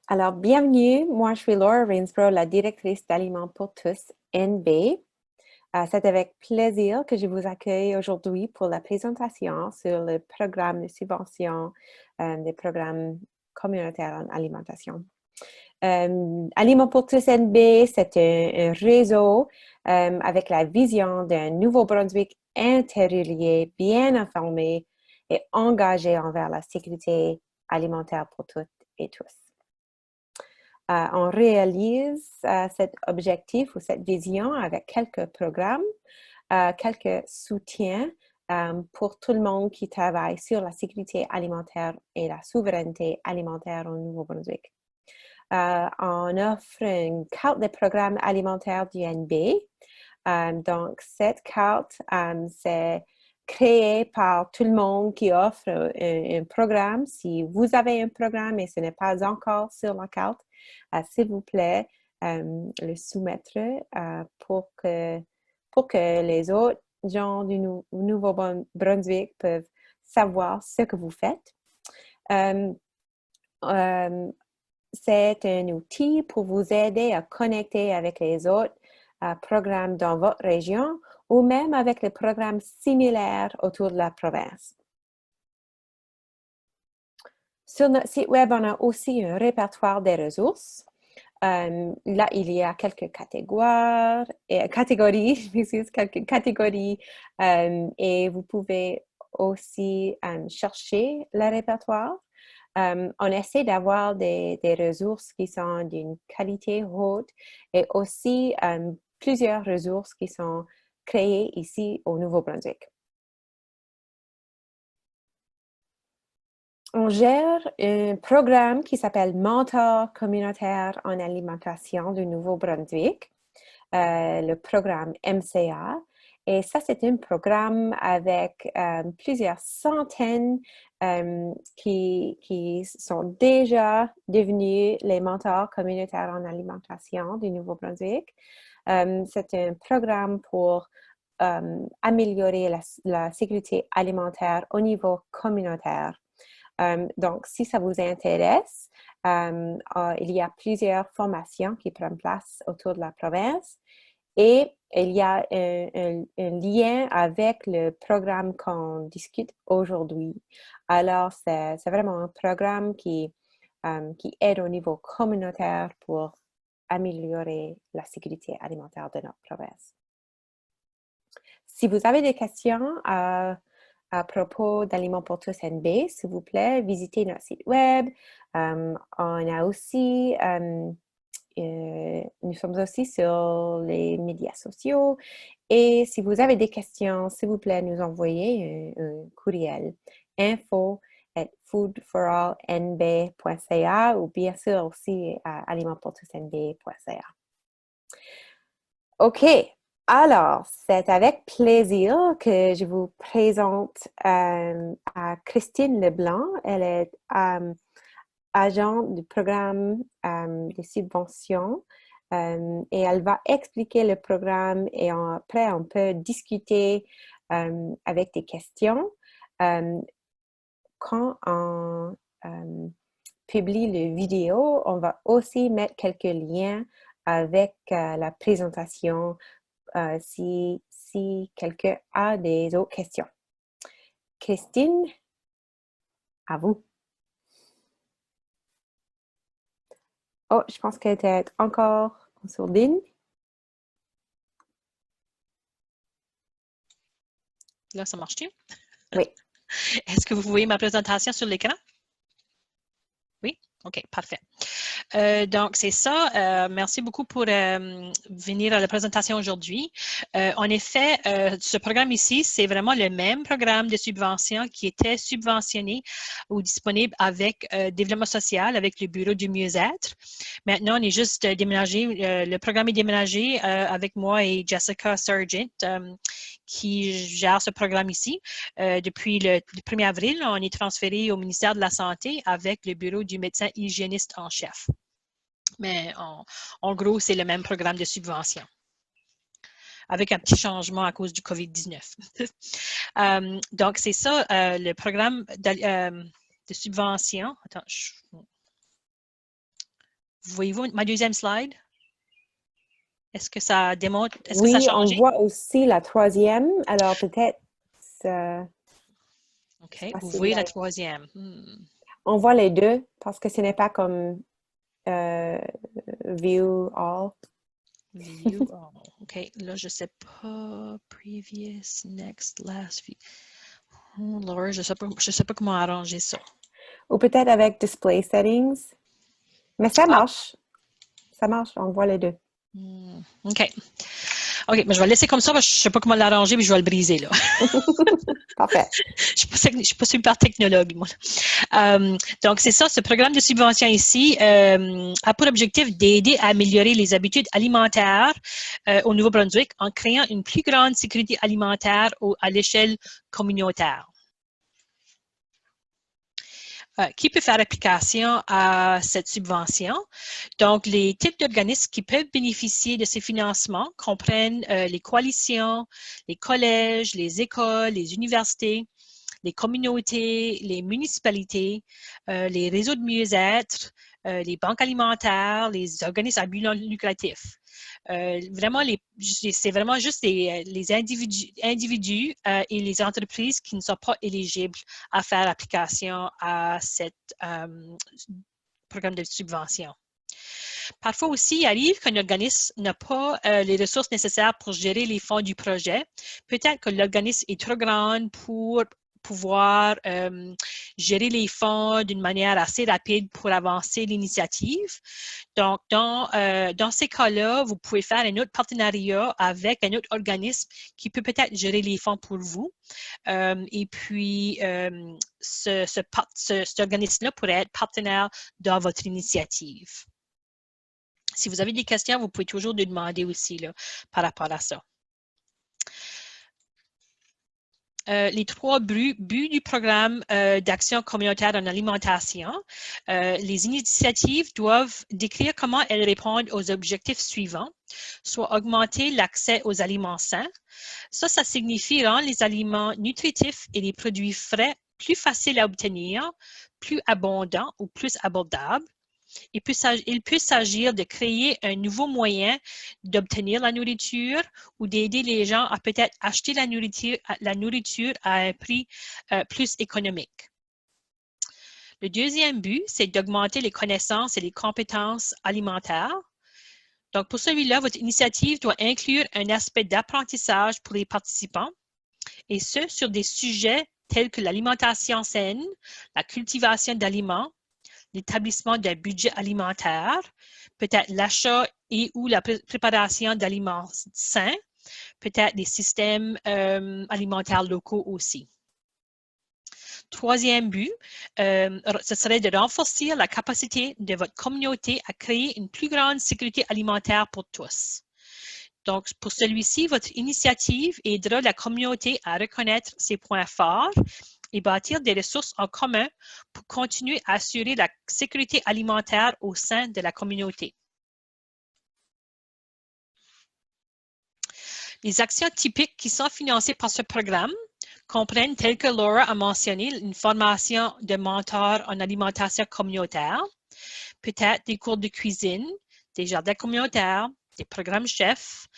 Alors, bienvenue. Moi, je suis Laura Rainsborough, la directrice d'Aliments pour tous, NB. C'est avec plaisir que je vous accueille aujourd'hui pour la présentation sur le programme de subvention des programmes communautaires en alimentation. Aliments pour tous NB, c'est un réseau avec la vision d'un Nouveau-Brunswick intérieur, bien informé et engagé envers la sécurité alimentaire pour toutes et tous. On réalise cet objectif ou cette vision avec quelques programmes, quelques soutiens pour tout le monde qui travaille sur la sécurité alimentaire et la souveraineté alimentaire au Nouveau-Brunswick. On offre une carte des programmes alimentaires du NB. Donc, cette carte, c'est créée par tout le monde qui offre un programme. Si vous avez un programme et ce n'est pas encore sur la carte, s'il vous plaît, le soumettre pour que les autres gens du Nouveau-Brunswick peuvent savoir ce que vous faites. C'est un outil pour vous aider à connecter avec les autres programmes dans votre région ou même avec les programmes similaires autour de la province. Sur notre site web, on a aussi un répertoire des ressources. Là, il y a quelques catégories, quelques catégories et vous pouvez aussi chercher le répertoire. On essaie d'avoir des ressources qui sont d'une qualité haute et aussi plusieurs ressources qui sont créées ici au Nouveau-Brunswick. On gère un programme qui s'appelle Mentor communautaire en alimentation du Nouveau-Brunswick, le programme MCA. Et ça, c'est un programme avec plusieurs centaines qui sont déjà devenus les mentors communautaires en alimentation du Nouveau-Brunswick. C'est un programme pour améliorer la sécurité alimentaire au niveau communautaire. Donc, si ça vous intéresse, il y a plusieurs formations qui prennent place autour de la province et il y a un lien avec le programme qu'on discute aujourd'hui. Alors, c'est vraiment un programme qui aide au niveau communautaire pour améliorer la sécurité alimentaire de notre province. Si vous avez des questions à propos d'Aliments pour tous NB, s'il vous plaît, visitez notre site web. On a aussi, nous sommes aussi sur les médias sociaux. Et si vous avez des questions, s'il vous plaît, nous envoyez un courriel info@foodforallnb.ca ou bien sûr aussi à alimentspourtousnb.ca. OK. Alors, c'est avec plaisir que je vous présente à Christine Leblanc. Elle est agent du programme de subvention et elle va expliquer le programme et après, on peut discuter avec des questions. Quand on publie la vidéo, on va aussi mettre quelques liens avec la présentation si quelqu'un a des autres questions. Christine, à vous. Oh, je pense qu'elle était encore en sourdine. Là, ça marche-t-il? Oui. Est-ce que vous voyez ma présentation sur l'écran? Oui? OK, parfait. Donc, c'est ça. Merci beaucoup pour venir à la présentation aujourd'hui. En effet, ce programme ici, c'est vraiment le même programme de subvention qui était subventionné ou disponible avec Développement social, avec le Bureau du mieux-être. Maintenant, on est juste déménagé. Le programme est déménagé avec moi et Jessica Sargent, qui gère ce programme ici. Depuis le 1er avril, on est transféré au ministère de la Santé avec le bureau du médecin hygiéniste en chef. Mais en gros, c'est le même programme de subvention avec un petit changement à cause du COVID-19. Donc, c'est ça, le programme de subvention. Attends, Voyez-vous ma deuxième slide? Est-ce que ça démontre, est-ce que Oui, ça a changé? on voit aussi la troisième. Alors, peut-être, c'est OK, vous facile voyez la à... troisième. On voit les deux parce que ce n'est pas comme View All. View, oh, OK, là, je ne sais pas. Previous, next, last view. Oh, Lord, je ne sais pas comment arranger ça. Ou peut-être avec Display Settings. Mais ça Ah. marche. Ça marche, on voit les deux. OK. OK, mais je vais le laisser comme ça, parce que je ne sais pas comment l'arranger, mais je vais le briser, là. Parfait. Je ne suis pas super technologue, moi. Donc, c'est ça, ce programme de subvention ici a pour objectif d'aider à améliorer les habitudes alimentaires au Nouveau-Brunswick en créant une plus grande sécurité alimentaire à l'échelle communautaire. Qui peut faire application à cette subvention? Donc, les types d'organismes qui peuvent bénéficier de ces financements comprennent les coalitions, les collèges, les écoles, les universités, les communautés, les municipalités, les réseaux de mieux-être, les banques alimentaires, les organismes à but non lucratif. Vraiment, c'est vraiment juste les individus et les entreprises qui ne sont pas éligibles à faire application à ce programme de subvention. Parfois aussi, il arrive qu'un organisme n'a pas les ressources nécessaires pour gérer les fonds du projet. Peut-être que l'organisme est trop grand pour pouvoir gérer les fonds d'une manière assez rapide pour avancer l'initiative. Donc, dans ces cas-là, vous pouvez faire un autre partenariat avec un autre organisme qui peut peut-être gérer les fonds pour vous. Et puis, cet organisme-là pourrait être partenaire dans votre initiative. Si vous avez des questions, vous pouvez toujours nous demander aussi là, par rapport à ça. Les trois buts du programme d'action communautaire en alimentation. Les initiatives doivent décrire comment elles répondent aux objectifs suivants, soit augmenter l'accès aux aliments sains. Ça signifie rendre les aliments nutritifs et les produits frais plus faciles à obtenir, plus abondants ou plus abordables. Il peut s'agir de créer un nouveau moyen d'obtenir la nourriture ou d'aider les gens à peut-être acheter la nourriture à un prix plus économique. Le deuxième but, c'est d'augmenter les connaissances et les compétences alimentaires. Donc, pour celui-là, votre initiative doit inclure un aspect d'apprentissage pour les participants, et ce, sur des sujets tels que l'alimentation saine, la cultivation d'aliments, l'établissement d'un budget alimentaire, peut-être l'achat et ou la préparation d'aliments sains, peut-être des systèmes alimentaires locaux aussi. Troisième but, ce serait de renforcer la capacité de votre communauté à créer une plus grande sécurité alimentaire pour tous. Donc, pour celui-ci, votre initiative aidera la communauté à reconnaître ses points forts et bâtir des ressources en commun pour continuer à assurer la sécurité alimentaire au sein de la communauté. Les actions typiques qui sont financées par ce programme comprennent, tel que Laura a mentionné, une formation de mentor en alimentation communautaire, peut-être des cours de cuisine, des jardins communautaires, des programmes chefs,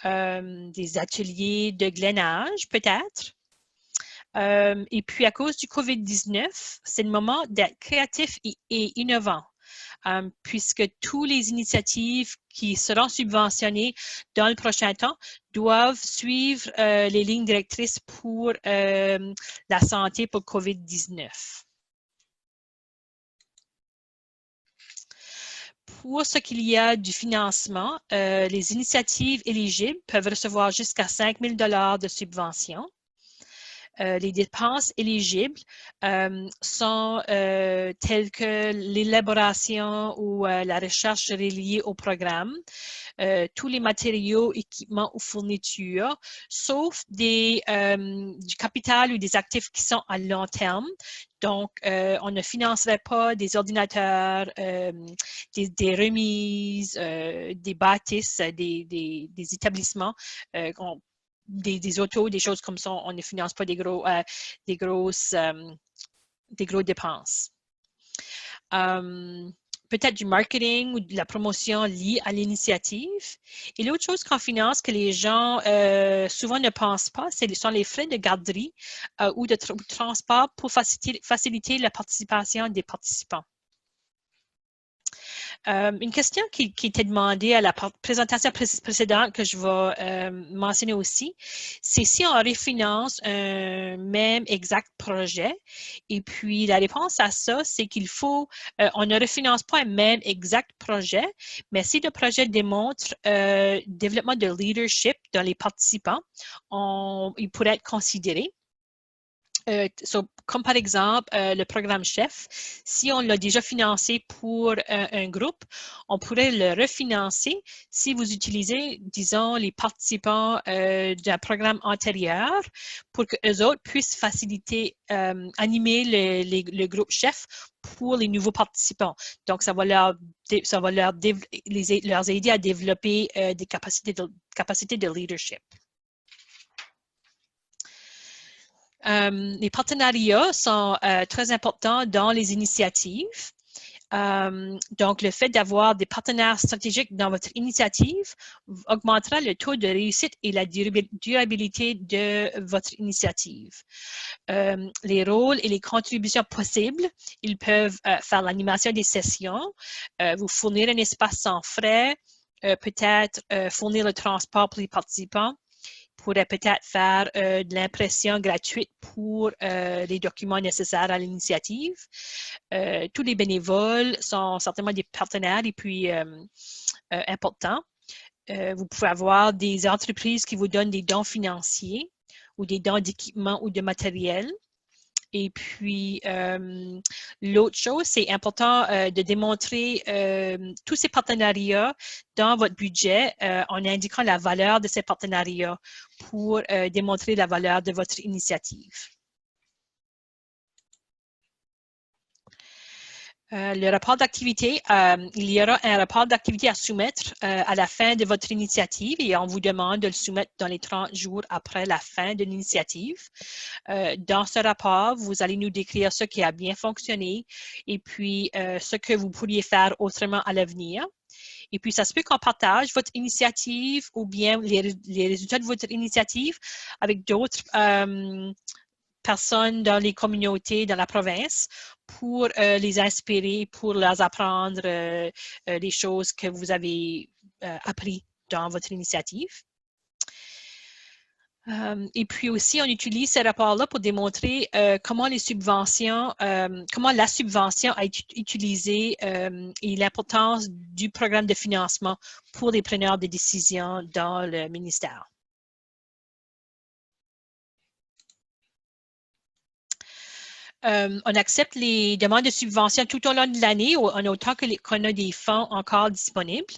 des ateliers de glainage, peut-être. Et puis, à cause du COVID-19, c'est le moment d'être créatif et innovant, puisque toutes les initiatives qui seront subventionnées dans le prochain temps doivent suivre les lignes directrices pour la santé pour COVID-19. Pour ce qu'il y a du financement, les initiatives éligibles peuvent recevoir jusqu'à 5 000 $ de subvention. Les dépenses éligibles sont telles que l'élaboration ou la recherche reliée au programme, tous les matériaux, équipements ou fournitures, sauf du capital ou des actifs qui sont à long terme. Donc, on ne financerait pas des ordinateurs, des remises, des bâtisses, des établissements. Des autos, des choses comme ça, on ne finance pas des grosses dépenses. peut-être du marketing ou de la promotion liée à l'initiative. Et l'autre chose qu'en finance que les gens souvent ne pensent pas, sont les frais de garderie ou de transport pour faciliter la participation des participants. Une question qui était demandée à la présentation précédente que je vais mentionner aussi, c'est si on refinance un même exact projet. Et puis, la réponse à ça, c'est qu'il faut, on ne refinance pas un même exact projet, mais si le projet démontre développement de leadership dans les participants, il pourrait être considéré. Comme par exemple le programme Chef, si on l'a déjà financé pour un groupe, on pourrait le refinancer si vous utilisez, disons, les participants d'un programme antérieur pour que eux autres puissent faciliter, animer le groupe Chef pour les nouveaux participants. Donc, ça va leur aider à développer des capacités de leadership. Les partenariats sont très importants dans les initiatives. Donc, le fait d'avoir des partenaires stratégiques dans votre initiative augmentera le taux de réussite et la durabilité de votre initiative. Les rôles et les contributions possibles, ils peuvent faire l'animation des sessions, vous fournir un espace sans frais, peut-être fournir le transport pour les participants, pourrait peut-être faire de l'impression gratuite pour les documents nécessaires à l'initiative. Tous les bénévoles sont certainement des partenaires et puis importants. Vous pouvez avoir des entreprises qui vous donnent des dons financiers ou des dons d'équipement ou de matériel. Et puis, l'autre chose, c'est important de démontrer tous ces partenariats dans votre budget en indiquant la valeur de ces partenariats pour démontrer la valeur de votre initiative. Le rapport d'activité, il y aura un rapport d'activité à soumettre à la fin de votre initiative et on vous demande de le soumettre dans les 30 jours après la fin de l'initiative. Dans ce rapport, vous allez nous décrire ce qui a bien fonctionné et puis ce que vous pourriez faire autrement à l'avenir. Et puis, ça se peut qu'on partage votre initiative ou bien les résultats de votre initiative avec d'autres personnes dans les communautés, dans la province, pour les inspirer, pour leur apprendre les choses que vous avez appris dans votre initiative. Et puis aussi, on utilise ces rapports-là pour démontrer comment la subvention a été utilisée et l'importance du programme de financement pour les preneurs de décisions dans le ministère. On accepte les demandes de subvention tout au long de l'année, en autant qu'on a des fonds encore disponibles.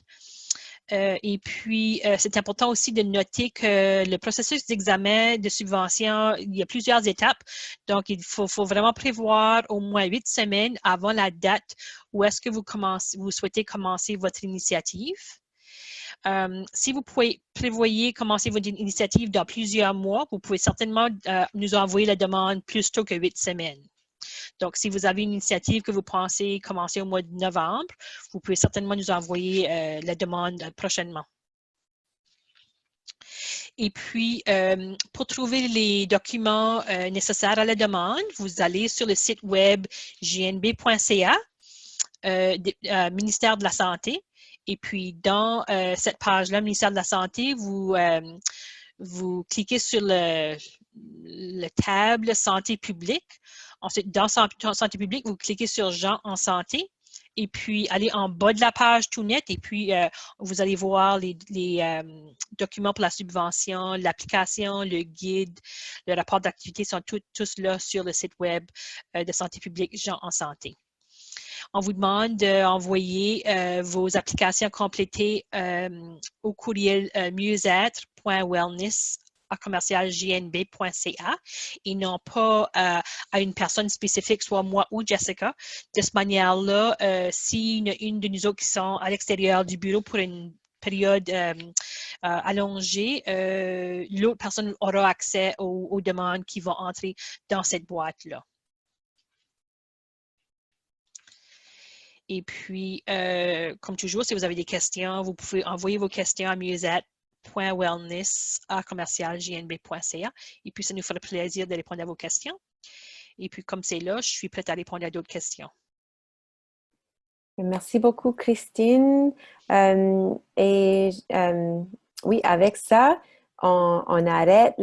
Et puis, c'est important aussi de noter que le processus d'examen de subvention, il y a plusieurs étapes. Donc, il faut vraiment prévoir au moins 8 semaines avant la date où est-ce que vous souhaitez commencer votre initiative. Si vous prévoyez commencer votre initiative dans plusieurs mois, vous pouvez certainement nous envoyer la demande plus tôt que 8 semaines. Donc, si vous avez une initiative que vous pensez commencer au mois de novembre, vous pouvez certainement nous envoyer la demande prochainement. Et puis, pour trouver les documents nécessaires à la demande, vous allez sur le site web gnb.ca, ministère de la Santé. Et puis, dans cette page-là, ministère de la Santé, vous cliquez sur le table Santé publique. Ensuite, dans Santé publique, vous cliquez sur Gens en santé et puis allez en bas de la page tout net et puis vous allez voir les documents pour la subvention, l'application, le guide, le rapport d'activité sont tous là sur le site web de Santé publique Gens en santé. On vous demande d'envoyer vos applications complétées au courriel mieuxêtre.wellness@gnb.ca et non pas à une personne spécifique, soit moi ou Jessica. De cette manière-là, s'il y en a une de nous autres qui sont à l'extérieur du bureau pour une période allongée, l'autre personne aura accès aux demandes qui vont entrer dans cette boîte-là. Et puis, comme toujours, si vous avez des questions, vous pouvez envoyer vos questions à musette.wellness@gnb.ca. Et puis, ça nous ferait plaisir de répondre à vos questions. Et puis, comme c'est là, je suis prête à répondre à d'autres questions. Merci beaucoup, Christine. Oui, avec ça, on arrête